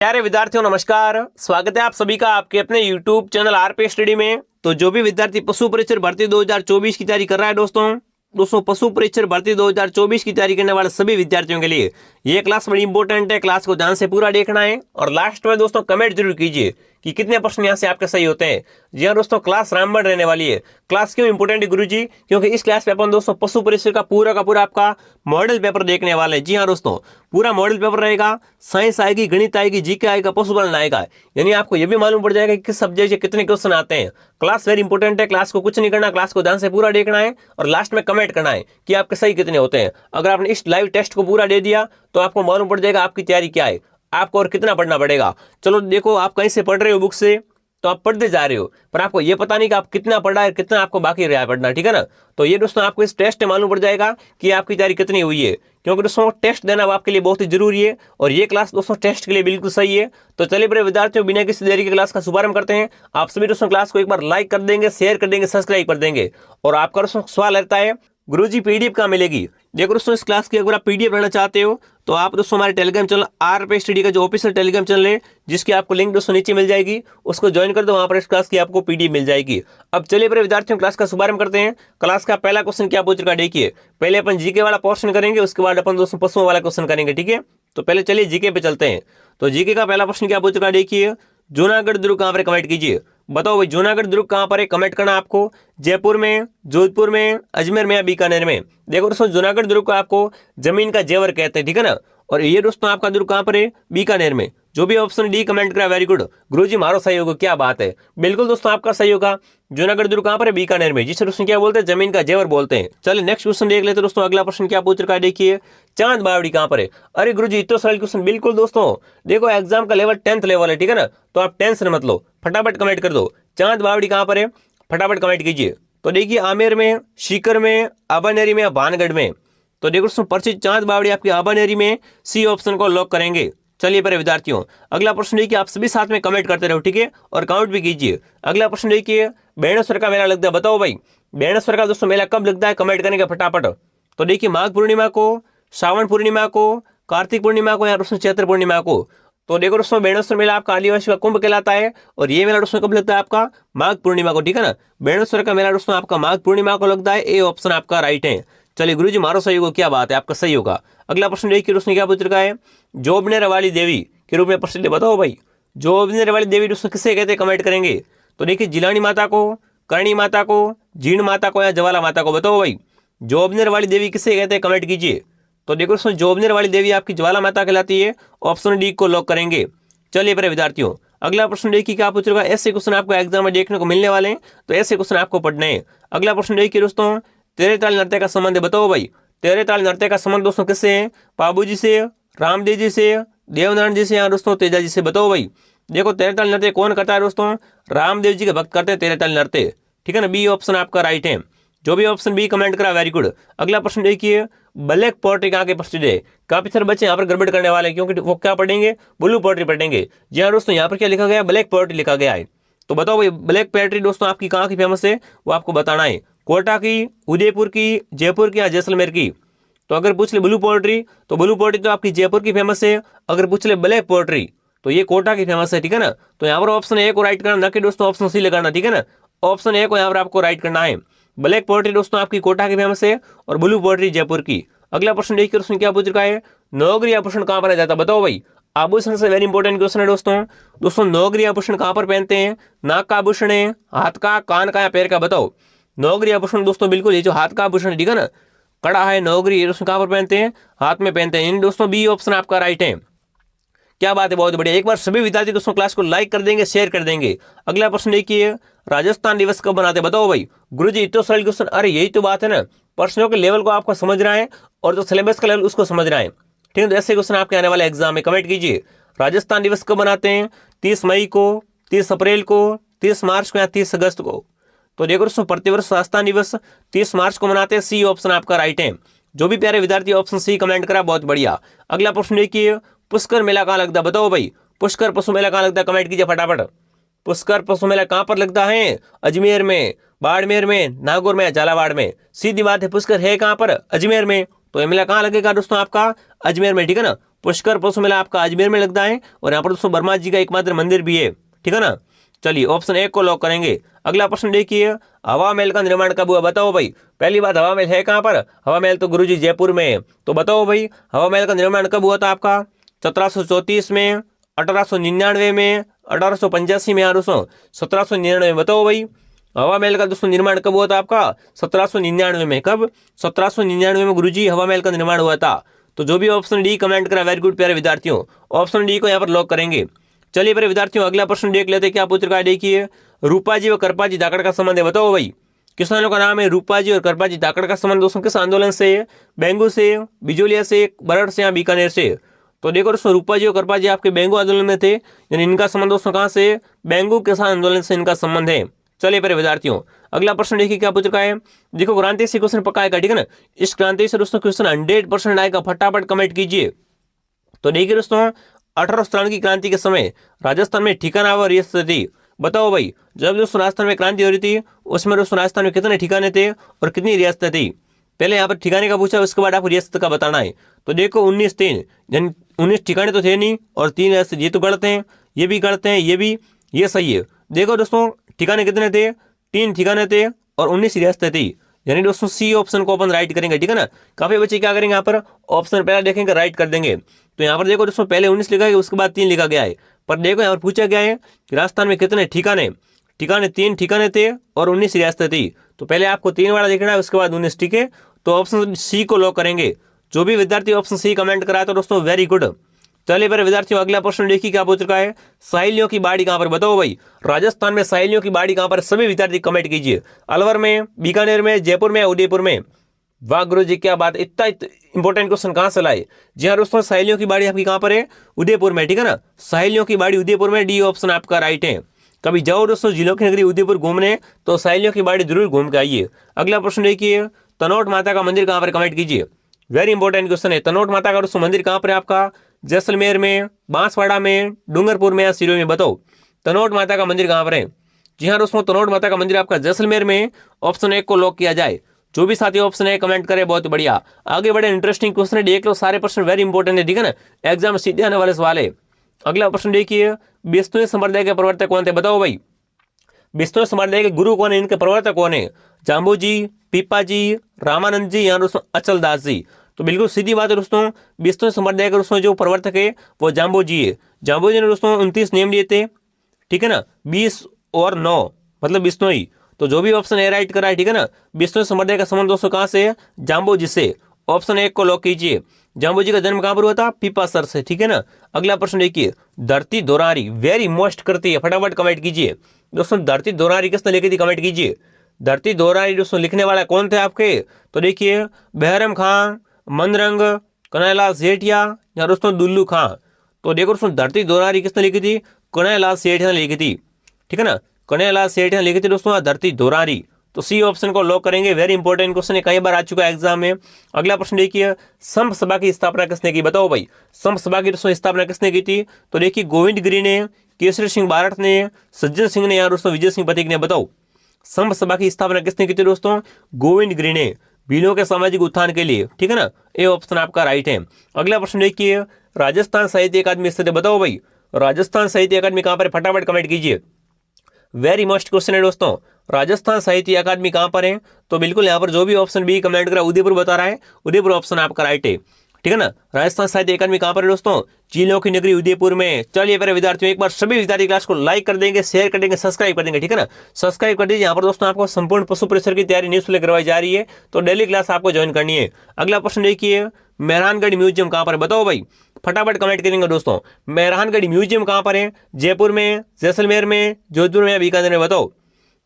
प्यारे विद्यार्थियों नमस्कार। स्वागत है आप सभी का आपके अपने YouTube चैनल आरपी स्टडी में। तो जो भी विद्यार्थी पशु परीक्षण भर्ती 2024 की तैयारी कर रहा है दोस्तों पशु परीक्षण भर्ती 2024 की तैयारी करने वाले सभी विद्यार्थियों के लिए ये क्लास बड़ी इंपॉर्टेंट है। क्लास को ध्यान से पूरा देखना है और लास्ट में दोस्तों कमेंट जरूर कीजिए कि कितने प्रश्न यहाँ से आपके सही होते हैं। जी हाँ दोस्तों, क्लास रामबन रहने वाली है। क्लास क्यों इंपॉर्टेंट है गुरुजी? क्योंकि इस क्लास में अपन दोस्तों पशु परीक्षण का पूरा आपका मॉडल पेपर देखने वाले हैं। जी हाँ दोस्तों, पूरा मॉडल पेपर रहेगा। साइंस आएगी, गणित आएगी, जीके आएगा, पशुपालन आएगा। यानी आपको ये भी मालूम पड़ जाएगा कि किस सब्जेक्ट से कितने क्वेश्चन आते हैं। क्लास वेरी इंपॉर्टेंट है। क्लास को कुछ नहीं करना, क्लास को ध्यान से पूरा देखना है और लास्ट में कमेंट करना है कि आपके सही कितने होते हैं। अगर आपने इस लाइव टेस्ट को पूरा दे दिया तो आपको मालूम पड़ जाएगा आपकी तैयारी क्या है, आपको और कितना पढ़ना पड़ेगा। चलो देखो, आप कहीं से पढ़ रहे हो बुक से तो आप पढ़ते जा रहे हो, पर आपको ये पता नहीं कि आप कितना पढ़ा है, कितना आपको बाकी रहा है पढ़ना। ठीक है ना? तो ये दोस्तों आपको इस टेस्ट में मालूम पड़ जाएगा कि आपकी तैयारी कितनी हुई है, क्योंकि दोस्तों टेस्ट देना आपके लिए बहुत ही जरूरी है और ये क्लास दोस्तों टेस्ट के लिए बिल्कुल सही है। तो चलिए बड़े विद्यार्थियों, बिना किसी देरी के क्लास का शुभारंभ करते हैं। आप सभी दोस्तों क्लास को एक बार लाइक कर देंगे, शेयर कर देंगे, सब्सक्राइब कर देंगे। और आपका दोस्तों सवाल रहता है गुरुजी पीडीएफ कहाँ मिलेगी? देखो दोस्तों, इस क्लास की अगर आप पीडीएफ लेना चाहते हो तो आप दोस्तों हमारे टेलीग्राम चैनल आरपी स्टडी का जो ऑफिशियल टेलीग्राम चैनल है, जिसकी आपको लिंक दोस्तों नीचे मिल जाएगी, उसको ज्वाइन कर दो। वहां पर इस क्लास की आपको पीडीएफ मिल जाएगी। अब चलिए बड़े विद्यार्थियों, क्लास का शुभारंभ करते हैं। क्लास का पहला क्वेश्चन क्या पूछ रखा है देखिए। पहले अपन जीके वाला पोर्शन करेंगे, उसके बाद अपन दोस्तों पशुओं वाला क्वेश्चन करेंगे। ठीक है, तो पहले चलिए जीके पे चलते हैं। तो जीके का पहला प्रश्न क्या पूछ रखा है देखिए। जूनागढ़ दुर्ग कहाँ पर? कमेंट कीजिए। बताओ भाई, जूनागढ़ दुर्ग कहाँ पर है? कमेंट करना आपको। जयपुर में, जोधपुर में, अजमेर में या बीकानेर में? देखो दोस्तों, जूनागढ़ दुर्ग को आपको जमीन का जेवर कहते हैं। ठीक है ना? और ये दोस्तों आपका दुर्ग कहाँ पर है? बीकानेर में। जो भी ऑप्शन डी कमेंट करा वेरी गुड। गुरुजी मारो सही होगा, क्या बात है, बिल्कुल दोस्तों आपका सही होगा। जूनागढ़ दुर्ग कहाँ पर है? बीकानेर में, जिसे दोस्तों क्या बोलते हैं? जमीन का जेवर बोलते हैं। चलिए नेक्स्ट क्वेश्चन देख लेते हैं दोस्तों। अगला प्रश्न क्या पूछ रखा है देखिए। चांद बावड़ी कहाँ पर है? अरे गुरुजी इतना सरल क्वेश्चन। बिल्कुल दोस्तों, देखो एग्जाम का लेवल 10th लेवल है। ठीक है ना? तो आप टेंशन मत लो, फटाफट कमेंट कर दो। चांद बावड़ी कहाँ पर है? फटाफट कमेंट कीजिए। तो देखिए आमेर में, सीकर में, आबानेरी में या भानगढ़ में? तो देखो दोस्तों, परिचित चांद बावड़ी आपकी आबानेरी में, सी ऑप्शन को लॉक करेंगे। चलिए पर विद्यार्थियों, अगला प्रश्न देखिए। आप सभी साथ में कमेंट करते रहो, ठीक है, और काउंट भी कीजिए। अगला प्रश्न देखिए। बेणेश्वर का मेला लगता है, बताओ भाई बेणेश्वर का दोस्तों मेला कब लगता है? कमेंट करेंगे फटाफट। तो देखिए माघ पूर्णिमा को, श्रावण पूर्णिमा को, कार्तिक पूर्णिमा को या दोस्तों चैत्र पूर्णिमा को? तो देखो दोस्तों, बेणेश्वर मेला आपका आदिवासी का कुंभ कहलाता है और ये मेला दोस्तों कब लगता है? आपका माघ पूर्णिमा को। ठीक है ना? बेणेश्वर का मेला दोस्तों आपका माघ पूर्णिमा को लगता है। ए ऑप्शन आपका राइट है। चलिए गुरुजी मारो सही होगा, क्या बात है, आपका सही होगा। अगला प्रश्न देखिए दोस्तों क्या पूछ रखा है। जोबनेर वाली देवी के रूप में प्रसिद्ध, बताओ भाई जोबनेर वाली देवी दोस्तों किसे कहते हैं? कमेंट करेंगे। तो देखिए जिलानी माता को, करणी माता को, जीण माता को या ज्वाला माता को? बताओ भाई जोबनेर वाली देवी किसे कहते हैं? कमेंट कीजिए। तो देखो दोस्तों, जोबनेर वाली देवी आपकी ज्वाला माता कहलाती है। ऑप्शन डी को लॉक करेंगे। चलिए बड़े विद्यार्थियों, अगला प्रश्न देखिए क्या पूछ रखा है। ऐसे क्वेश्चन आपको एग्जाम में देखने को मिलने वाले हैं, तो ऐसे क्वेश्चन आपको पढ़ने हैं। अगला प्रश्न देखिए दोस्तों। तेरे ताल नृत्य का संबंध है, बताओ भाई तेरे ताल नृत्य का संबंध दोस्तों किससे है? बाबू जी से, रामदेव जी से, देवनारायण जी से या दोस्तों तेजा जी से? बताओ भाई देखो तेरे ताल नृत्य कौन करता है दोस्तों? रामदेव जी के भक्त करते हैं तेरे ताल नृत्य। ठीक है ना? बी ऑप्शन आपका राइट है। जो भी ऑप्शन बी कमेंट करा वेरी गुड। अगला प्रश्न देखिए। ब्लैक पोएट्री कहाँ के प्रसिद्ध है? काफी सारे बच्चे यहाँ पर गड़बड़ करने वाले हैं, क्योंकि वो क्या पढ़ेंगे? ब्लू पोएट्री पढ़ेंगे। जी हाँ दोस्तों, यहाँ पर क्या लिखा गया? ब्लैक पोएट्री लिखा गया है। तो बताओ भाई ब्लैक पोएट्री दोस्तों आपकी कहाँ की फेमस है? वो आपको बताना है। कोटा की, उदयपुर की, जयपुर की या जैसलमेर की? तो अगर पूछ ले ब्लू पोएट्री तो ब्लू पोएट्री तो आपकी जयपुर की फेमस है। अगर पूछ ले ब्लैक पोएट्री तो ये कोटा की फेमस है। ठीक है ना? तो यहाँ पर ऑप्शन ए को राइट करना, ना कि दोस्तों ऑप्शन सी लगाना। ठीक है ना? ऑप्शन ए को यहाँ पर आपको राइट करना है। ब्लैक पोएट्री दोस्तों आपकी कोटा की फेमस है और ब्लू पोएट्री जयपुर की। अगला प्रश्न देखिए उसने क्या पूछ रखा है। नौगरी आभूषण कहाँ पर जाता है? बताओ भाई आभूषण से वेरी इंपॉर्टेंट क्वेश्चन है दोस्तों नौगरी आभूषण कहाँ पर पहनते हैं? नाक का आभूषण है, हाथ का, कान का या पैर का? बताओ नौगरी आभूषण दोस्तों बिल्कुल ये जो हाथ का आभूषण, ठीक है ना, कड़ा है, नौगरी, ये दोस्तों कहाँ पर पहनते हैं? हाथ में पहनते हैं। इन दोस्तों बी ऑप्शन आपका राइट है। क्या बात है, बहुत बढ़िया। एक बार सभी विद्यार्थी दोस्तों क्लास को लाइक कर देंगे, शेयर कर देंगे। अगला प्रश्न देखिए। राजस्थान दिवस कब बनाते हैं? बताओ भाई गुरुजी इतना सरल क्वेश्चन। अरे यही तो बात है ना, प्रश्नों के लेवल को आपको समझना है और जो सिलेबस का लेवल उसको समझना है। ठीक है, तो ऐसे क्वेश्चन आपके आने वाले एग्जाम में। कमेंट कीजिए राजस्थान दिवस कब बनाते हैं? 30 मई को, 30 अप्रैल को, 30 मार्च को या 30 अगस्त को? तो देखो दोस्तों प्रतिवर्ष राजस्थान दिवस 30 मार्च को मनाते हैं। सी ऑप्शन आपका राइट है। जो भी प्यारे विद्यार्थी ऑप्शन सी कमेंट करा, बहुत बढ़िया। अगला प्रश्न देखिए। पुष्कर मेला कहाँ लगता है? बताओ भाई पुष्कर पशु मेला कहाँ लगता है? कमेंट कीजिए फटाफट। पुष्कर पशु मेला कहाँ पर लगता है? अजमेर में, बाड़मेर में, नागौर में, झालावाड़ में? सीधी बात है, पुष्कर है कहाँ पर? अजमेर में। तो ये मेला कहाँ लगेगा दोस्तों? आपका अजमेर में। ठीक है ना? पुष्कर पशु मेला आपका अजमेर में लगता है और यहाँ पर दोस्तों वर्मा जी का एकमात्र मंदिर भी है, ठीक है ना। चलिए ऑप्शन 1 को लॉक करेंगे। अगला प्रश्न देखिए, हवा महल का निर्माण कब हुआ, बताओ भाई। पहली बात, हवा महल है कहाँ पर? हवा महल तो गुरुजी जयपुर में है। तो बताओ भाई हवा महल का निर्माण कब हुआ था आपका? 1734 में, 1899 में, 1885 में या दोस्तों 1799 में। बताओ भाई हवा महल का दोस्तों निर्माण कब हुआ था आपका? 1799 में। कब? 1799 में गुरुजी हवा महल का निर्माण हुआ था। तो जो भी ऑप्शन डी कमेंट करा, वेरी गुड प्यारे विद्यार्थियों, ऑप्शन डी को यहाँ पर लॉक करेंगे। चलिए प्यारे विद्यार्थियों अगला प्रश्न देख लेते, क्या पूछ रखा है देखिए, रूपा जी व कृपा जी धाकड़ का संबंध है, बताओ भाई। किसानों का नाम है रूपा जी और कृपा जी धाकड़ का संबंध दोस्तों किस आंदोलन से है? बेंगू से, बिजोलिया से, बरड़ से या बीकानेर से? तो देखो दोस्तों रूपा जी और कृपा जी आपके बेंगू आंदोलन में थे, यानी इनका संबंध दोस्तों कहाँ से? बेंगू किसान आंदोलन से इनका संबंध है। चलिए प्यारे विद्यार्थियों अगला प्रश्न देखिए क्या पूछ रखा है। देखो क्रांति से क्वेश्चन पक्का आएगा, ठीक है ना। इस क्रांति से दोस्तों क्वेश्चन 100% आएगा, फटाफट कमेंट कीजिए। तो देखिए दोस्तों 1893 की क्रांति के समय राजस्थान में ठिकाना व रियासत थी, बताओ भाई। जब दोस्तों राजस्थान में क्रांति हो रही थी उसमें दोस्तों राजस्थान में कितने ठिकाने थे और कितनी रियासतें थी? पहले यहाँ पर ठिकाने का पूछा, उसके बाद आपको रियासत का बताना है। तो देखो 19 यानी 19 ठिकाने तो थे नहीं और 3 रियासत, ये तो गलत हैं, ये भी गलत हैं, ये सही है। देखो दोस्तों ठिकाने कितने थे? 3 ठिकाने थे और 19 रियासतें थी, यानी दोस्तों सी ऑप्शन को अपन राइट करेंगे, ठीक है ना। काफी बच्चे क्या करेंगे यहाँ पर ऑप्शन पहला देखेंगे राइट कर देंगे। तो यहाँ पर देखो दोस्तों पहले 19 लिखा गया, उसके बाद 3 लिखा गया है, पर देखो यहाँ पर पूछा गया है कि राजस्थान में कितने ठिकाने? 3 ठिकाने थे और 19 रियासतें थी। तो पहले आपको 3 वाला देखना है, उसके बाद 19, ठीक है। तो ऑप्शन सी को लॉक करेंगे। जो भी विद्यार्थी ऑप्शन सी कमेंट कराया तो दोस्तों वेरी गुड। चलिए मेरे विद्यार्थियों अगला प्रश्न देखिए क्या पूछ रखा है, साहेलियों की बाड़ी कहां पर, बताओ भाई। राजस्थान में साहेलियों की बाड़ी कहां पर? सभी विद्यार्थी कमेंट कीजिए। अलवर में, बीकानेर में, जयपुर में, उदयपुर में? वाह गुरु जी क्या बात, इतना इंपॉर्टेंट क्वेश्चन कहां से लाए। जी हाँ दोस्तों साहेलियों की बाड़ी आपकी कहां पर है? उदयपुर में, ठीक है ना। साहेलियों की बाड़ी उदयपुर में, डी ऑप्शन आपका राइट है। कभी जाओ दोस्तों जिलों की नगरी उदयपुर घूमने तो साहेलियों की बाड़ी जरूर घूम के आइए। अगला प्रश्न देखिए, तनोट माता का मंदिर कहां पर, कमेंट कीजिए। वेरी इंपॉर्टेंट क्वेश्चन है, तनोट माता का दोस्तों मंदिर कहां पर है आपका? जैसलमेर में, बांसवाड़ा में, डूंगरपुर में या सिरोही में? बताओ तनोट माता का मंदिर कहां पर है। जी हाँ दोस्तों तनोट माता का मंदिर आपका जैसलमेर में। ऑप्शन 1 को लॉक किया जाए। जो भी साथी ऑप्शन है कमेंट करे, बहुत बढ़िया। आगे बड़े इंटरेस्टिंग क्वेश्चन है, देख लो सारे प्रश्न वेरी इंपॉर्टेंट है, ठीक है ना। एग्जाम सीधे आने वाले सवाल है। अगला प्रश्न देखिए, बिश्नोई संप्रदाय के प्रवर्तक कौन थे, बताओ भाई। बिश्नोई संप्रदाय के गुरु कौन है, इनके प्रवर्तक कौन है? जाम्बू जी, पीपा जी, रामानंद जी या दोस्तों अचल दास जी? तो बिल्कुल सीधी बात है दोस्तों, बिश्नोई संप्रदाय के दोस्तों जो प्रवर्तक है वो जाम्बू जी है। जाम्बू जी ने दोस्तों 29 नेम लिए थे, ठीक है ना। 20 और 9 मतलब बिश्नोई। तो जो भी ऑप्शन ए राइट करा है, ठीक है ना। बिश्नोई संप्रदाय का संबंध दोस्तों कहाँ से है? जाम्बू जी से। ऑप्शन 1 को लॉक कीजिए। जाम्बू जी का जन्म कहाँ पर हुआ था? पीपासर से, ठीक है ना। अगला प्रश्न देखिए, धरती दोरारी वेरी मोस्ट करती है, फटाफट कमेंट कीजिए दोस्तों। धरती दोरारी किसने लिखी थी, कमेंट कीजिए। धरती दोरारी दोस्तों लिखने वाला कौन थे आपके? तो देखिए बहरम खां, मनरंग, कन्हैयालाल सेठिया या दोस्तों दुल्लू खां? तो देखो दोस्तों धरती दोरारी किसने लिखी थी? कन्हैयालाल सेठिया ने लिखी थी, ठीक है ना। कन्हैयालाल सेठिया ने लिखी थी दोस्तों धरती दोरारी। तो सी ऑप्शन को लॉक करेंगे। वेरी इंपॉर्टेंट क्वेश्चन है, कई बार आ चुका है एग्जाम में। अगला प्रश्न देखिए, संप सभा की स्थापना किसने की, बताओ भाई। संप सभा की दोस्तों स्थापना किसने की थी? तो देखिए गोविंद गिरी ने, केसरी सिंह बारठ ने, सज्जन सिंह ने या दोस्तों विजय सिंह पथिक ने? बताओ संप सभा की स्थापना किसने की थी दोस्तों? गोविंद गिरी ने, भीलों के सामाजिक उत्थान के लिए, ठीक है ना। ये ऑप्शन आपका राइट है। अगला प्रश्न देखिए, राजस्थान साहित्य अकादमी स्थित है, बताओ भाई। राजस्थान साहित्य अकादमी कहां पर, फटाफट कमेंट कीजिए। वेरी मस्ट क्वेश्चन है दोस्तों, राजस्थान साहित्य अकादमी कहां पर है? तो बिल्कुल यहाँ पर जो भी ऑप्शन बी कमेंट करा उदयपुर बता रहा है, उदयपुर ऑप्शन आपका राइट है, ठीक है ना। राजस्थान साहित्य अकादमी कहां पर है दोस्तों? जिलों की नगरी उदयपुर में। चलिए मेरे विद्यार्थियों एक बार सभी विद्यार्थी क्लास को लाइक कर देंगे, शेयर कर देंगे, सब्सक्राइब कर देंगे, ठीक है ना। सब्सक्राइब कर दीजिए। यहाँ पर दोस्तों आपको संपूर्ण पशु परीक्षा की तैयारी निःशुल्क करवाई जा रही है, तो डेली क्लास आपको ज्वाइन करनी है। अगला प्रश्न देखिए, मेहरानगढ़ म्यूजियम कहां पर है, बताओ भाई। फटाफट कमेंट करेंगे दोस्तों, मेहरानगढ़ म्यूजियम कहां पर है? जयपुर में, जैसलमेर में, जोधपुर में या बीकानेर में? बताओ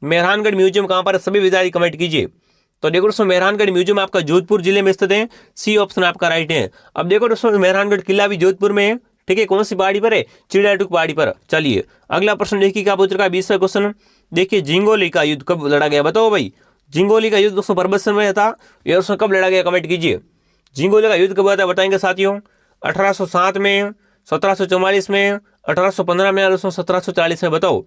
मेहरानगढ़ म्यूजियम कहां पर है, सभी विद्यार्थी कमेंट कीजिए। तो देखो दोस्तों मेहरानगढ़ म्यूजियम आपका जोधपुर जिले में स्थित है, सी ऑप्शन आपका राइट है। अब देखो दोस्तों मेहरानगढ़ किला भी जोधपुर में है, ठीक है। कौन सी पहाड़ी पर है? चिड़ियाटूक पहाड़ी पर। चलिए अगला प्रश्न देखिए क्या पूछ रखा है, 20वां क्वेश्चन देखिए, जिंगोली का युद्ध कब लड़ा गया, बताओ भाई। जिंगोली का युद्ध दोस्तों परबतसर में था, यह दोस्तों कब लड़ा गया, कमेंट कीजिए। जिंगोली का युद्ध कब हुआ था बताएंगे साथियों? 1807 में, 1744 में, 1815 में या दोस्तों 1740 में? बताओ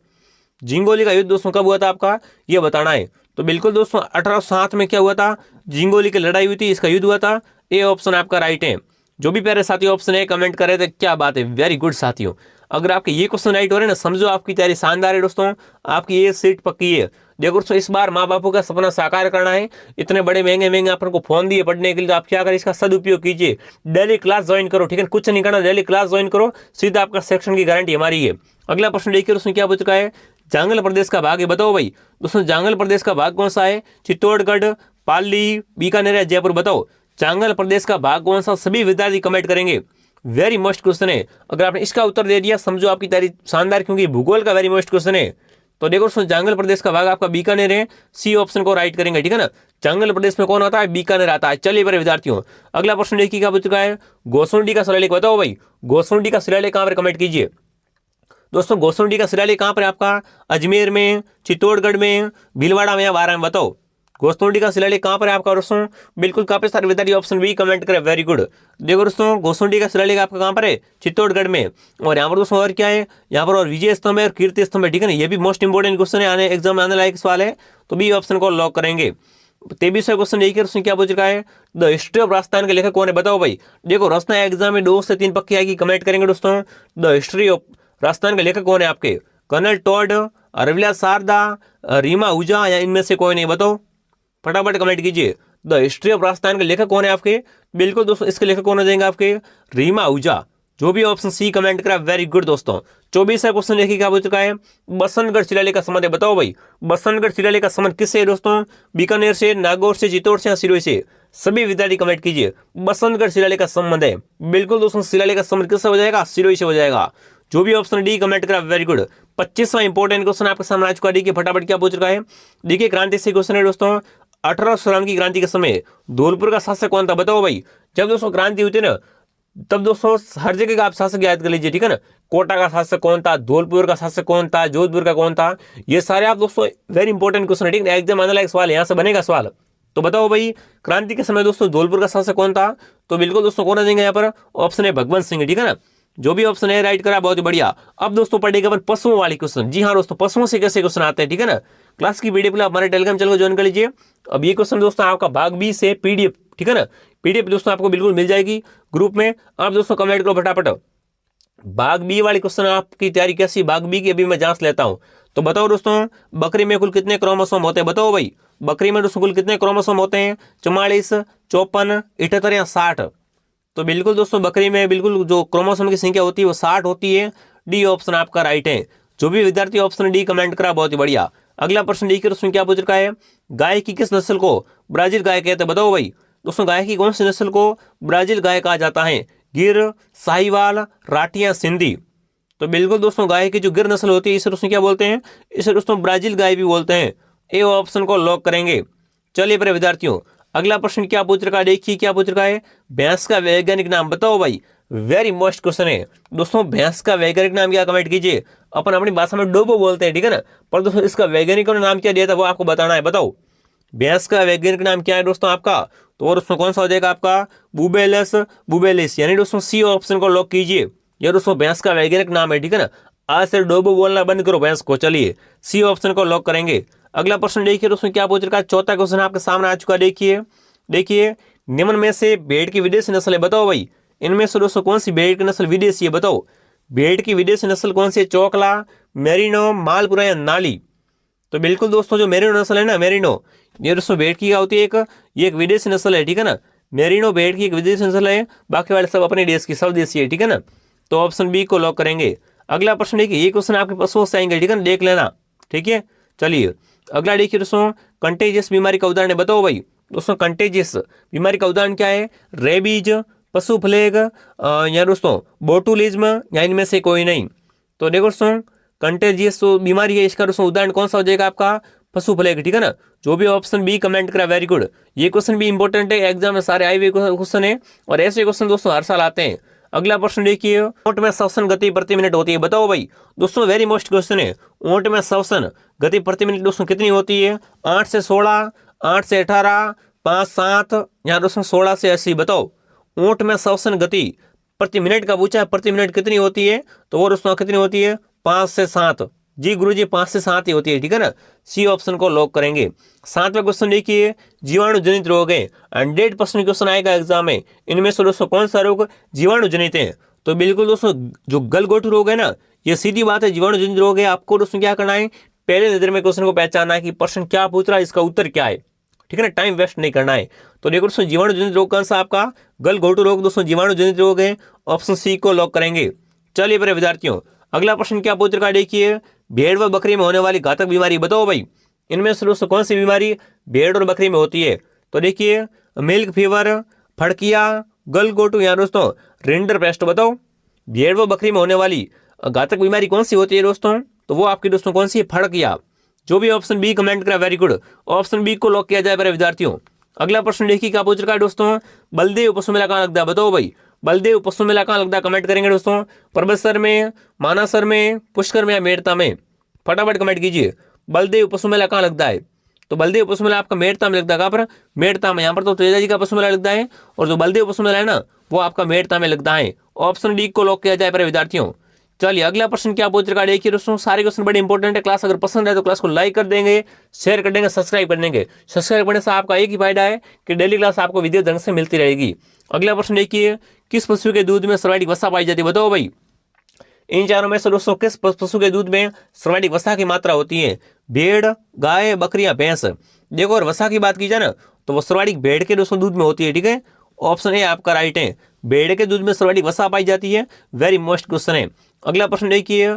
जिंगोली का युद्ध दोस्तों कब हुआ था आपका, ये बताना है। तो बिल्कुल दोस्तों 1807 में क्या हुआ था? जिंगोली की लड़ाई हुई थी, इसका युद्ध हुआ था, ये ऑप्शन आपका राइट है। जो भी प्यारे साथियों ऑप्शन ए कमेंट करे थे, क्या बात है, वेरी गुड साथियों। अगर आपके ये क्वेश्चन राइट हो रहे हैं ना, समझो आपकी तैयारी शानदार है दोस्तों, आपकी ये सीट पक्की है। देखो दोस्तों, इस बार माँ बापों का सपना साकार करना है, इतने बड़े महंगे महंगे अपन को फोन दिए पढ़ने के लिए, तो आप क्या करें, इसका सदुपयोग कीजिए, डेली क्लास ज्वाइन करो, ठीक है, कुछ नहीं करना, डेली क्लास ज्वाइन करो, सीधा आपका सेक्शन की गारंटी हमारी है। अगला प्रश्न देखिए दोस्तों, क्या पूछ चुका है, जांगल प्रदेश का भाग है, बताओ भाई दोस्तों, जांगल प्रदेश का भाग कौन सा है, चित्तौड़गढ़, पाली, बीकानेर या जयपुर, बताओ जांगल प्रदेश का भाग कौन सा, सभी विद्यार्थी कमेंट करेंगे। वेरी मोस्ट क्वेश्चन है, अगर आपने इसका उत्तर दे दिया समझो आपकी तैयारी शानदार, क्योंकि भूगोल का वेरी मोस्ट क्वेश्चन है। तो देखो दोस्तों, जांगल प्रदेश का भाग आपका बीकानेर है, सी ऑप्शन को राइट करेंगे, ठीक है ना, जांगल प्रदेश में कौन आता है, बीकानेर आता है। चलिए बड़े विद्यार्थियों, अगला प्रश्न देखिए क्या पूछ चुका है, गोसुंडी का शिलालेख बताओ भाई, गोसुंडी का शिलालेख कहां पर, कमेंट कीजिए। दोस्तों गोसुंडी का शिलालेख कहां पर है आपका, अजमेर में, चित्तौड़गढ़ में, भीलवाड़ा में या बारां में, बताओ गोसुंडी का शिलालेख कहां पर है आपका दोस्तों। बिल्कुल काफी सारे विद्यार्थी ऑप्शन बी कमेंट करें, वेरी गुड। देखो दोस्तों, गोसुंडी का शिलालेख आपका कहां पर है, चित्तौड़गढ़ में। और यहाँ पर दोस्तों और क्या है, यहाँ पर और विजय स्तंभ है और कीर्ति स्तंभ है, ठीक है ना, ये भी मोस्ट इंपोर्टेंट क्वेश्चन है, आने एग्जाम में आने लायक सवाल है, तो बी ऑप्शन को लॉक करेंगे। 23वां क्वेश्चन देखिए उसमें क्या पूछ रखा है, द हिस्ट्री ऑफ राजस्थान के लेखक कौन है, बताओ भाई। देखो राजस्थान एग्जाम में 2 से 3 पक्की आएगी, कमेंट करेंगे दोस्तों, द हिस्ट्री ऑफ राजस्थान के लेखक कौन है आपके, कर्नल टॉड, अरविंद शारदा, रीमा आहूजा या इनमें से कोई नहीं, बताओ फटाफट कमेंट कीजिए। द हिस्ट्री ऑफ राजस्थान के लेखक कौन है आपके, बिल्कुल दोस्तों इसके लेखक कौन हो जाएंगे आपके, रीमा आहूजा, जो भी ऑप्शन सी कमेंट करा, वेरी गुड दोस्तों। 24वां क्वेश्चन देखिए क्या पूछ चुका है, बसंतगढ़ शिलालेख का संबंध है, बताओ भाई बसंतगढ़ शिलालेख का संबंध किससे है दोस्तों, बीकानेर से, नागौर से, चित्तौड़ से या सिरोही से, सभी विद्यार्थी कमेंट कीजिए। बसंतगढ़ शिलालेख का संबंध है, बिल्कुल दोस्तों शिलालेख का संबंध किससे हो जाएगा, सिरोही से हो जाएगा, जो भी ऑप्शन डी कमेंट करा, वेरी गुड। 25वां इंपॉर्टेंट क्वेश्चन आपके सामने आ चुका है, फटाफट क्या पूछ रखा है, देखिए क्रांति से क्वेश्चन है दोस्तों, 1800 की क्रांति के समय धौलपुर का शासक कौन था, बताओ भाई। जब दोस्तों क्रांति हुई थी ना, तब दोस्तों हर जगह का आप शासक याद कर लीजिए, ठीक है ना, कोटा का शासक कौन था, धौलपुर का शासक कौन था, जोधपुर का कौन था, ये सारे आप दोस्तों वेरी इंपॉर्टेंट क्वेश्चन है, ठीक है, एग्जाम आने लायक सवाल, यहाँ से बनेगा सवाल। तो बताओ भाई क्रांति के समय दोस्तों धौलपुर का शासक कौन था, तो बिल्कुल दोस्तों कौन आ जाएंगे यहाँ पर, ऑप्शन है भगवंत सिंह, ठीक है ना, जो भी ऑप्शन है राइट करा, बहुत ही बढ़िया। अब दोस्तों पढ़ेगा अपन पशुओं वाली क्वेश्चन, जी हाँ दोस्तों, पशुओं से कैसे क्वेश्चन आते हैं, ठीक है ना, क्लास की पीडीएफ हमारे टेलीग्राम चैनल को ज्वाइन कर लीजिए। अब ये क्वेश्चन दोस्तों आपका भाग बी से पीडीएफ, ठीक है ना, पीडीएफ दोस्तों आपको बिल्कुल मिल जाएगी ग्रुप में, आप दोस्तों कमेंट करो फटाफट। भाग बी वाली क्वेश्चन आपकी तैयारी कैसी, भाग बी की अभी मैं जांच लेता हूं। तो बताओ दोस्तों, बकरी में कुल कितने क्रोमोसोम होते हैं, बताओ भाई, बकरी में दोस्तों कुल कितने क्रोमोसोम होते हैं, 44, 54, 78 या 60। तो बिल्कुल दोस्तों बकरी में बिल्कुल जो क्रोमोसोम की संख्या होती है वो 60 होती है, डी ऑप्शन आपका राइट है। जो भी विद्यार्थी ऑप्शन डी कमेंट करा, बहुत ही बढ़िया। अगला प्रश्न देखिए उसमें क्या पूछ रखा है, गाय की किस नस्ल को ब्राजील गाय कहते हैं, बताओ भाई दोस्तों, गाय की कौन सी नस्ल को ब्राजील गाय कहा जाता है, गिर, साहिवाल, राठिया, सिंधी। तो बिल्कुल दोस्तों गाय की जो गिर नस्ल होती है इसे दोस्तों क्या बोलते हैं, इसे दोस्तों ब्राजील गाय भी बोलते हैं, ए ऑप्शन को लॉक करेंगे। चलिए मेरे विद्यार्थियों, अगला प्रश्न क्या पूछ रखा है, देखिए क्या पूछ रखा है, भैंस का वैज्ञानिक नाम बताओ भाई, वेरी मोस्ट क्वेश्चन है दोस्तों, भैंस का वैज्ञानिक नाम क्या, कमेंट कीजिए। अपन अपनी भाषा में डोबो बोलते हैं, ठीक है ना, पर दोस्तों इसका वैज्ञानिक नाम क्या दिया था वो आपको बताना है, बताओ भैंस का वैज्ञानिक नाम क्या है दोस्तों आपका, तो और उसमें कौन सा हो जाएगा आपका, बुबेलस बुबेलिस, यानी दोस्तों सी ऑप्शन को लॉक कीजिए। ये दोस्तों भैंस का वैज्ञानिक नाम है, ठीक है ना, आज से डोबो बोलना बंद करो भैंस को। चलिए सी ऑप्शन को लॉक करेंगे। अगला प्रश्न देखिए दोस्तों क्या पूछ रखा है, चौथा क्वेश्चन आपके सामने आ चुका है, देखिए निम्न में से भेड़ की विदेशी नस्ल है, बताओ भाई इनमें से दोस्तों कौन सी भेड़ की नस्ल विदेशी है, बताओ भेड़ की विदेशी नस्ल कौन सी है, चोकला, मेरिनो, मालपुरा या नाली। तो बिल्कुल दोस्तों जो मेरिनो नस्ल है ना, मेरिनो, ये दोस्तों भेड़ की क्या होती है, ये एक विदेशी नस्ल है, ठीक है ना, मेरिनो भेड़ की एक विदेशी नस्ल है, बाकी वाले सब अपने देश की, सब देशी है, ठीक है ना, तो ऑप्शन बी को लॉक करेंगे। अगला प्रश्न देखिए, ये क्वेश्चन आपके पशुओं से आएंगे, ठीक है ना, देख लेना, ठीक है। चलिए अगला देखिए दोस्तों, कंटेजियस बीमारी का उदाहरण है, बताओ भाई दोस्तों कंटेजियस बीमारी का उदाहरण क्या है, रेबीज, पशु प्लेग या दोस्तों बोटुलिज्म या इनमें से कोई नहीं। तो देखो दोस्तों कंटेजियस बीमारी है, इसका दोस्तों उदाहरण कौन सा हो जाएगा आपका, पशु प्लेग, ठीक है ना, जो भी ऑप्शन बी कमेंट करा, वेरी गुड। ये क्वेश्चन भी इंपॉर्टेंट है, एग्जाम में सारे आए हुए क्वेश्चन है और ऐसे क्वेश्चन दोस्तों हर साल आते हैं। अगला प्रश्न देखिए, ऊंट में श्वसन गति प्रति मिनट होती है, बताओ भाई दोस्तों, वेरी मोस्ट क्वेश्चन है, ऊंट में श्वसन गति प्रति मिनट दोस्तों कितनी होती है, 8 से 16, 8 से 18, 5, 7 या दोस्तों 16 से 80, बताओ ऊंट में श्वसन गति प्रति मिनट का पूछा है, प्रति मिनट कितनी होती है, तो वो दोस्तों कितनी होती है, 5 से 7, जी गुरुजी 5 से 7 ही होती है, ठीक है ना। सी ऑप्शन को लॉक करेंगे। 7वां क्वेश्चन देखिए, जीवाणु जनित रोग है। 100% क्वेश्चन आएगा एग्जाम में। इनमें से दोस्तों कौन सा रोग जीवाणु जनित है? तो बिल्कुल दोस्तों जो गलघोटू रोग है ना, ये सीधी बात है जीवाणु जनित रोग है। आपको दोस्तों क्या करना है, पहले नजर में क्वेश्चन को पहचानना है कि प्रश्न क्या पूछ रहा है, इसका उत्तर क्या है, ठीक है ना। टाइम वेस्ट नहीं करना है। तो देखो दोस्तों जीवाणु जनित रोग कौन सा आपका गलघोटू रोग दोस्तों जीवाणु जनित रोग है। ऑप्शन सी को लॉक करेंगे। चलिए मेरे विद्यार्थियों, अगला प्रश्न क्या पूछ रखा है देखिए, भेड़ व बकरी में होने वाली घातक बीमारी बताओ भाई। इनमें से दोस्तों कौन सी बीमारी भेड़ और बकरी में होती है? तो देखिए मिल्क फीवर, फड़किया, गलघोटू या दोस्तों रिंडर पेस्ट बताओ। भेड़ व बकरी में होने वाली घातक बीमारी कौन सी होती है दोस्तों? तो वो आपकी दोस्तों कौन सी है? फड़किया। जो भी ऑप्शन बी कमेंट करा वेरी गुड। ऑप्शन बी को लॉक किया जाए मेरे विद्यार्थियों। अगला प्रश्न देखिए क्या पूछ रखा है दोस्तों, बलदेव पशु मेला कहाँ लगता है बताओ भाई। बलदेव पशु मेला कहाँ लगता है कमेंट करेंगे दोस्तों। परबतसर में, मानासर में, पुष्कर में या मेड़ता में? फटाफट कमेंट कीजिए। बलदेव पशु मेला कहाँ लगता है? तो बलदेव पशु मेला आपका मेड़ता में लगता है। कहाँ पर? मेड़ता में। यहाँ पर तो तेजा जी का पशु मेला लगता है, और जो बलदेव पशु मेला है ना वो आपका मेड़ता में लगता है। ऑप्शन डी को लॉक किया जाए मेरे विद्यार्थियों। चलिए अगला प्रश्न क्या पूछ रखा है देखिए दोस्तों, सारे क्वेश्चन बड़े इंपॉर्टेंट है। क्लास अगर पसंद है तो क्लास को लाइक कर देंगे, शेयर कर देंगे, सब्सक्राइब कर देंगे। सब्सक्राइब करने से आपका एक ही फायदा है कि डेली क्लास आपको विद्युत ढंग से मिलती रहेगी। अगला प्रश्न देखिए, किस पशु के दूध में सर्वाधिक वसा पाई जाती है बताओ भाई। इन चारों में से दोस्तों किस पशु के दूध में सर्वाधिक वसा की मात्रा होती है? भेड़, गाय, बकरी या भैंस? देखो अगर वसा की बात की जाए ना तो वो सर्वाधिक भेड़ के दोस्तों दूध में होती है, ठीक है। ऑप्शन ए आपका राइट है, भेड़ के दूध में सर्वाधिक वसा पाई जाती है। वेरी मोस्ट क्वेश्चन है। अगला प्रश्न देखिए,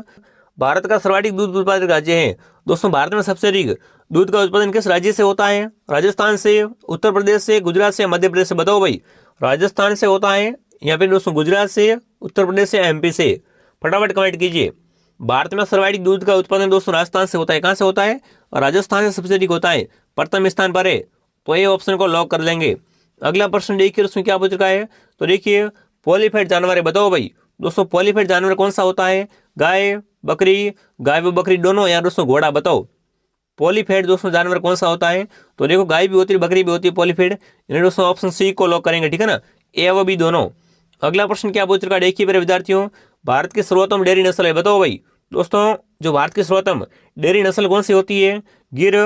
भारत का सर्वाधिक दूध उत्पादक राज्य है। दोस्तों भारत में सबसे अधिक दूध का उत्पादन किस राज्य से होता है? राजस्थान से, उत्तर प्रदेश से, गुजरात से, मध्य प्रदेश से? बताओ भाई। राजस्थान से होता है या फिर दोस्तों गुजरात से, उत्तर प्रदेश से, एमपी से? फटाफट कमेंट कीजिए। भारत में सर्वाधिक दूध का उत्पादन दोस्तों राजस्थान से होता है। कहाँ से होता है? राजस्थान से सबसे अधिक होता है, प्रथम स्थान पर है। तो ये ऑप्शन को लॉक कर लेंगे। अगला प्रश्न देखिए उसमें क्या पूछ रखा है, तो देखिए पॉलीफेट जानवर है बताओ भाई। दोस्तों पॉलीफेट जानवर कौन सा होता है? गाय, बकरी, गाय व बकरी दोनों या दोस्तों घोड़ा? बताओ पॉलीफेट दोस्तों जानवर कौन सा होता है? तो देखो गाय भी होती है, बकरी भी होती है पॉलीफेट। इन्हें दोस्तों ऑप्शन सी को लॉक करेंगे, ठीक है ना, ए व बी दोनों। अगला प्रश्न क्या पूछ रखा है देखिए मेरे विद्यार्थियों, भारत की सर्वोत्तम डेयरी नस्ल है बताओ भाई। दोस्तों जो भारत की सर्वोत्तम डेयरी नस्ल कौन सी होती है? गिर,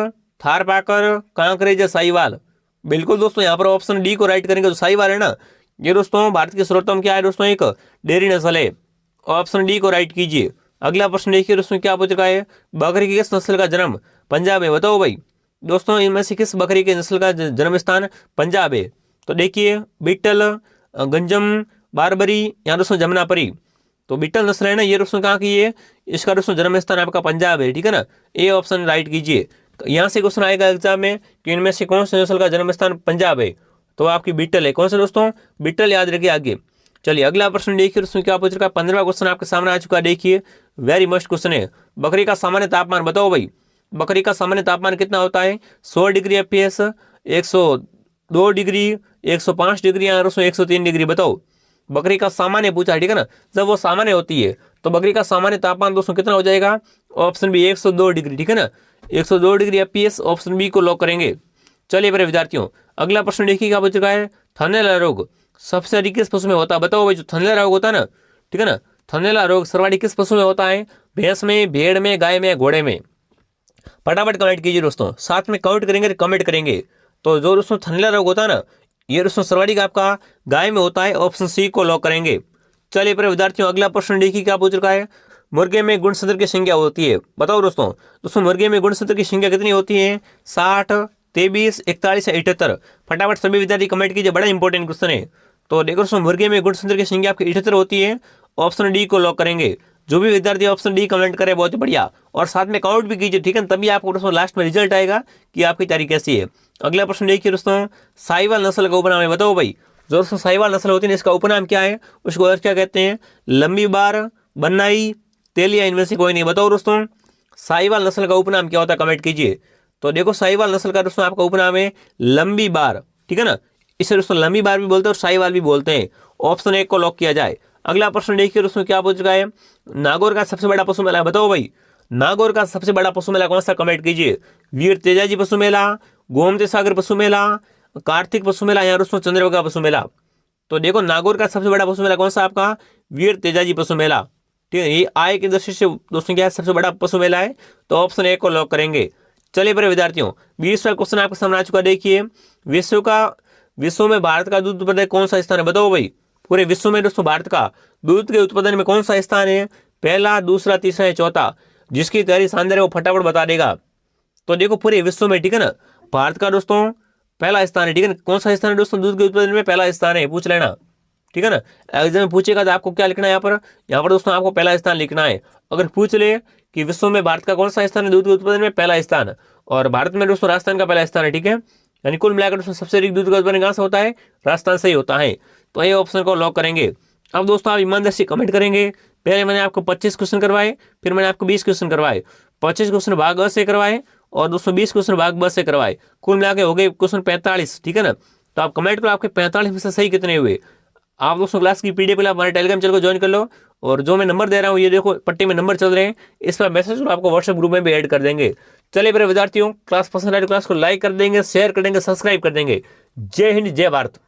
थारपाकर, कांकरेज या साहिवाल? बिल्कुल दोस्तों यहाँ पर ऑप्शन डी को राइट करेंगे, तो साहिवाल है ना। ये दोस्तों भारत की सर्वोत्तम क्या है दोस्तों? एक डेयरी नस्ल है। ऑप्शन डी को राइट कीजिए। अगला प्रश्न देखिए दोस्तों क्या पूछ रखा है, बकरी की किस नस्ल का जन्म पंजाब में? बताओ भाई। दोस्तों इनमें से किस बकरी के नस्ल का जन्म स्थान पंजाब है? तो देखिए बीटल, गंजम, बारबरी या दोस्तों जमुनापरी? तो बीटल नस्ल है ना ये दोस्तों कहाँ की है? इसका दोस्तों जन्म स्थान आपका पंजाब है, ठीक है ना। ए ऑप्शन राइट कीजिए। यहाँ से क्वेश्चन आएगा एग्जाम में कि इनमें से कौन से नस्ल का जन्म स्थान पंजाब है? तो आपकी बीटल है। कौन से दोस्तों? बीटल, याद रखिए आगे। चलिए अगला प्रश्न देखिए उसमें क्या पूछ रखा है, 15वां क्वेश्चन आपके सामने आ चुका है। देखिए वेरी मस्ट क्वेश्चन है, बकरी का सामान्य तापमान बताओ भाई। बकरी का सामान्य तापमान कितना होता है? 100 डिग्री FPS, 102 डिग्री, 105 डिग्री या 103 डिग्री? बताओ बकरी का सामान्य पूछा, ठीक है ना। जब वो सामान्य होती है तो बकरी का सामान्य तापमान दोस्तों कितना हो जाएगा? ऑप्शन बी 102 डिग्री, ठीक है ना। 102 डिग्री FPS, ऑप्शन बी को लॉक करेंगे। चलिए मेरे विद्यार्थियों अगला प्रश्न देखिए क्या पूछ रखा है, थनैला रोग सबसे अधिक किस पशु में होता है? बताओ भाई। जो थनैला रोग होता है ना, ठीक है ना, थनैला रोग सर्वाधिक किस पशु में होता है? भैंस में, भेड़ में, गाय में, घोड़े में? फटाफट कमेंट कीजिए दोस्तों, साथ में काउंट करेंगे, कमेंट करेंगे। तो जो दोस्तों थनैला रोग होता है ना, ये दोस्तों सर्वाधिक आपका गाय में होता है। ऑप्शन सी को लॉक करेंगे। चलिए मेरे विद्यार्थियों अगला प्रश्न देखिए क्या पूछ रखा है, मुर्गे में गुणसूत्र की संख्या होती है बताओ दोस्तों। दोस्तों मुर्गे में गुणसूत्र की संख्या कितनी होती है? 60, 23, 41 या 78? फटाफट सभी विद्यार्थी कमेंट कीजिए, बड़ा इंपॉर्टेंट क्वेश्चन है। तो देखो दोस्तों मुर्गे में गुणसूत्र की संख्या आपकी 78 होती है। ऑप्शन डी को लॉक करेंगे। जो भी विद्यार्थी ऑप्शन डी कमेंट करे बहुत बढ़िया, और साथ में काउंट भी कीजिए, ठीक है, तभी आपको दोस्तों लास्ट में रिजल्ट आएगा कि आपकी तैयारी कैसी है। अगला प्रश्न देखिए दोस्तों, साहिवाल नस्ल का उपनाम है बताओ भाई। जो दोस्तों साहिवाल नस्ल होती है इसका उपनाम क्या है? उसको और क्या कहते हैं? लंबी बार, बन्नाई, तेलिया? इनमें से कोई नहीं। बताओ दोस्तों साहिवाल नस्ल का उपनाम क्या होता है? कमेंट कीजिए। तो देखो साहिवाल नस्ल का दोस्तों आपका उपनाम है लंबी बार, ठीक है ना। इसे दोस्तों लंबी बार भी बोलते हैं और साहिवाल भी बोलते हैं। ऑप्शन एक को लॉक किया जाए। अगला प्रश्न देखिए दोस्तों क्या पूछ रहा है, नागौर का सबसे बड़ा पशु मेला है बताओ भाई। नागौर का सबसे बड़ा पशु मेला कौन सा? कमेंट कीजिए। वीर तेजाजी पशु मेला, गोमती सागर पशु मेला, कार्तिक पशु मेला या दोस्तों चंद्रभागा पशु मेला? तो देखो नागौर का सबसे बड़ा पशु मेला कौन सा आपका? वीर तेजाजी पशु मेला, ठीक है, ये आय की दृष्टि से दोस्तों क्या है, सबसे बड़ा पशु मेला है, तो ऑप्शन ए को लॉक करेंगे। चलिए बड़े विद्यार्थियों, 20वां क्वेश्चन आपके सामने आ चुका। देखिए, विश्व में भारत का दूध उत्पादन कौन सा स्थान है, बताओ भाई। पूरे विश्व में दोस्तों भारत का दूध के उत्पादन में कौन सा स्थान है, पहला, दूसरा, तीसरा या चौथा। जिसकी तैयारी शानदार है वो फटाफट बता देगा। तो देखो पूरे विश्व में, ठीक है ना, भारत का दोस्तों पहला स्थान है, ठीक है ना। कौन सा स्थान है दोस्तों, दूध के उत्पादन में पहला स्थान है, पूछ लेना, ठीक है ना। एग्जाम में पूछेगा तो आपको क्या लिखना है यहाँ पर दोस्तों आपको पहला स्थान लिखना है। अगर पूछ ले कि विश्व में भारत का कौन सा स्थान है दूध के उत्पादन में, पहला स्थान, और भारत में दोस्तों राजस्थान का पहला स्थान है, ठीक है। यानी कुल मिलाकर दोस्तों सबसे अधिक दूध का उत्पादन कहाँ से होता है, राजस्थान से ही होता है। तो ये ऑप्शन को लॉक करेंगे। अब दोस्तों आप ईमानदारी से कमेंट करेंगे। पहले मैंने आपको 25 क्वेश्चन करवाए, फिर मैंने आपको 20 क्वेश्चन करवाए। 25 क्वेश्चन भाग अ से करवाए और दोस्तों 20 क्वेश्चन भाग ब से करवाए। कुल मिला के हो गए क्वेश्चन 45, ठीक है ना। तो आप कमेंट करो आपके 45 में से सही कितने हुए। आप दोस्तों क्लास की पीडीएफ के लिए हमारे टेलीग्राम चैनल को ज्वाइन कर लो, और जो मैं नंबर दे रहा हूँ ये देखो पट्टी में नंबर चल रहे हैं, इस पर मैसेज करो, आपको व्हाट्सएप ग्रुप में भी ऐड कर देंगे। चलिए मेरे विद्यार्थियों, क्लास पसंद आए तो क्लास को लाइक कर देंगे, शेयर कर देंगे, सब्सक्राइब कर देंगे। जय हिंद, जय भारत।